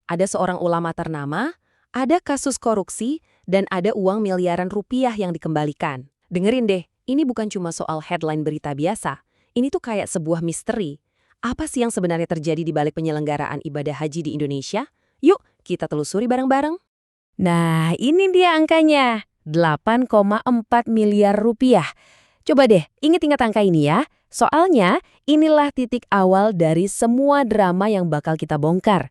Ada seorang ulama ternama, ada kasus korupsi, dan ada uang miliaran rupiah yang dikembalikan. Dengerin deh, ini bukan cuma soal headline berita biasa. Ini tuh kayak sebuah misteri. Apa sih yang sebenarnya terjadi di balik penyelenggaraan ibadah haji di Indonesia? Yuk, kita telusuri bareng-bareng. Nah, ini dia angkanya. 8,4 miliar rupiah. Coba deh, ingat-ingat angka ini ya. Soalnya, inilah titik awal dari semua drama yang bakal kita bongkar.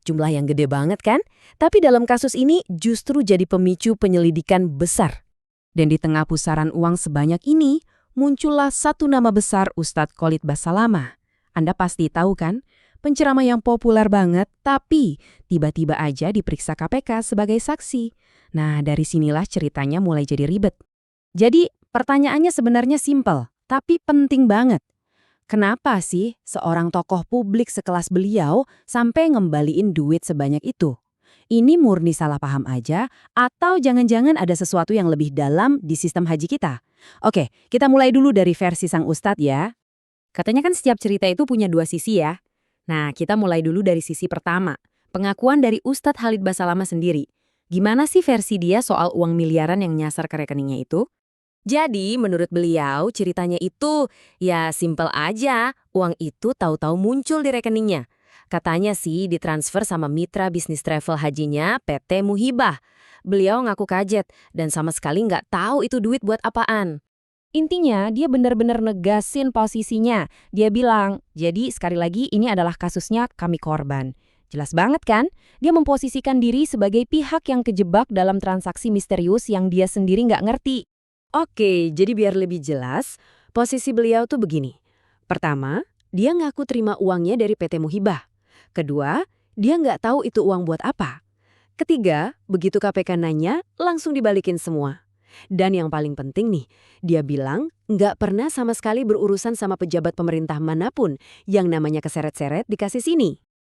Jumlah yang gede banget kan? Tapi dalam kasus ini justru jadi pemicu penyelidikan besar. Dan di tengah pusaran uang sebanyak ini, muncullah satu nama besar Ustadz Khalid Basalamah. Anda pasti tahu kan? Penceramah yang populer banget, tapi tiba-tiba aja diperiksa KPK sebagai saksi. Nah, dari sinilah ceritanya mulai jadi ribet. Jadi, pertanyaannya sebenarnya simpel, tapi penting banget. Kenapa sih seorang tokoh publik sekelas beliau sampai ngembaliin duit sebanyak itu? Ini murni salah paham aja, atau jangan-jangan ada sesuatu yang lebih dalam di sistem haji kita? Oke, kita mulai dulu dari versi sang ustadz ya. Katanya kan setiap cerita itu punya dua sisi ya. Nah, kita mulai dulu dari sisi pertama. Pengakuan dari Ustadz Khalid Basalamah sendiri. Gimana sih versi dia soal uang miliaran yang nyasar ke rekeningnya itu? Jadi, menurut beliau, ceritanya itu ya simpel aja. Uang itu tahu-tahu muncul di rekeningnya. Katanya sih ditransfer sama mitra bisnis travel hajinya PT Muhibah. Beliau ngaku kaget dan sama sekali nggak tahu itu duit buat apaan. Intinya, dia benar-benar negasin posisinya. Dia bilang, jadi sekali lagi ini adalah kasusnya kami korban. Jelas banget kan? Dia memposisikan diri sebagai pihak yang kejebak dalam transaksi misterius yang dia sendiri nggak ngerti. Oke, jadi biar lebih jelas, posisi beliau tuh begini. Pertama, dia ngaku terima uangnya dari PT Muhibah. Kedua, dia nggak tahu itu uang buat apa. Ketiga, begitu KPK nanya, langsung dibalikin semua. Dan yang paling penting nih, dia bilang nggak pernah sama sekali berurusan sama pejabat pemerintah manapun yang namanya keseret-seret dikasih sini.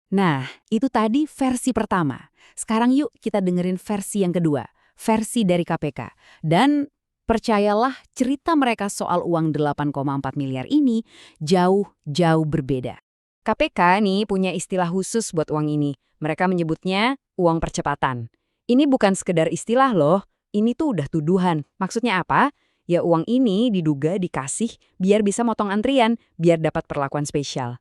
Nah, itu tadi versi pertama. Sekarang yuk kita dengerin versi yang kedua, versi dari KPK. Dan percayalah cerita mereka soal uang 8,4 miliar ini jauh-jauh berbeda. KPK nih punya istilah khusus buat uang ini. Mereka menyebutnya uang percepatan. Ini bukan sekedar istilah loh. Ini tuh udah tuduhan. Maksudnya apa? Ya uang ini diduga dikasih biar bisa motong antrian, biar dapat perlakuan spesial.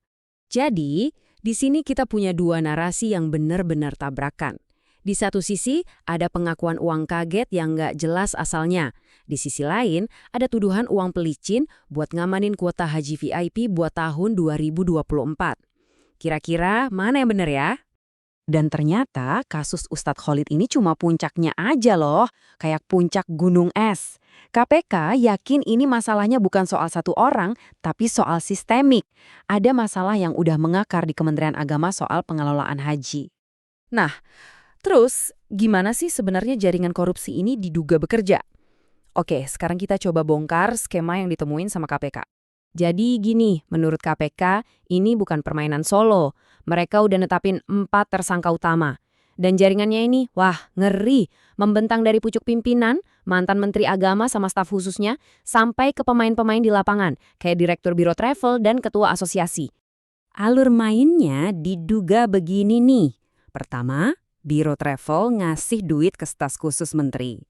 Jadi, di sini kita punya dua narasi yang benar-benar tabrakan. Di satu sisi, ada pengakuan uang kaget yang nggak jelas asalnya. Di sisi lain, ada tuduhan uang pelicin buat ngamanin kuota haji VIP buat tahun 2024. Kira-kira mana yang benar ya? Dan ternyata kasus Ustadz Khalid ini cuma puncaknya aja loh, kayak puncak gunung es. KPK yakin ini masalahnya bukan soal satu orang, tapi soal sistemik. Ada masalah yang udah mengakar di Kementerian Agama soal pengelolaan haji. Nah, terus gimana sih sebenarnya jaringan korupsi ini diduga bekerja? Oke, sekarang kita coba bongkar skema yang ditemuin sama KPK. Jadi gini, menurut KPK, ini bukan permainan solo. Mereka udah netapin 4 tersangka utama. Dan jaringannya ini, wah, ngeri. Membentang dari pucuk pimpinan, mantan menteri agama sama staf khususnya, sampai ke pemain-pemain di lapangan, kayak direktur biro travel dan ketua asosiasi. Alur mainnya diduga begini nih. Pertama, biro travel ngasih duit ke staf khusus menteri.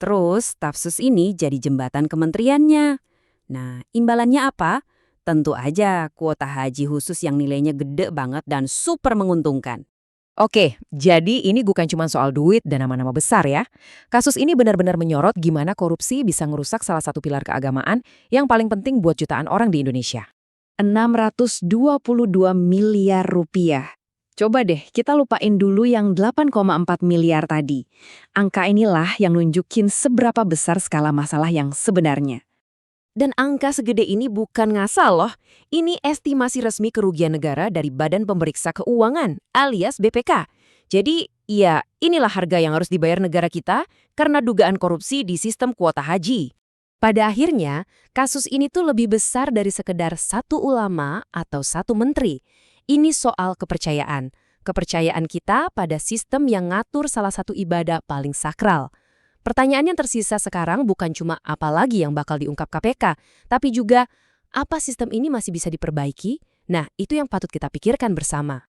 Terus, staf khusus ini jadi jembatan kementeriannya. Nah, imbalannya apa? Tentu aja kuota haji khusus yang nilainya gede banget dan super menguntungkan. Oke, jadi ini bukan cuma soal duit dan nama-nama besar ya. Kasus ini benar-benar menyorot gimana korupsi bisa ngerusak salah satu pilar keagamaan yang paling penting buat jutaan orang di Indonesia. 622 miliar rupiah. Coba deh kita lupain dulu yang 8,4 miliar tadi. Angka inilah yang nunjukin seberapa besar skala masalah yang sebenarnya. Dan angka segede ini bukan ngasal loh. Ini estimasi resmi kerugian negara dari Badan Pemeriksa Keuangan alias BPK. Jadi, ya inilah harga yang harus dibayar negara kita karena dugaan korupsi di sistem kuota haji. Pada akhirnya, kasus ini tuh lebih besar dari sekedar satu ulama atau satu menteri. Ini soal kepercayaan. Kepercayaan kita pada sistem yang ngatur salah satu ibadah paling sakral. Pertanyaan yang tersisa sekarang bukan cuma apa lagi yang bakal diungkap KPK, tapi juga apa sistem ini masih bisa diperbaiki? Nah, itu yang patut kita pikirkan bersama.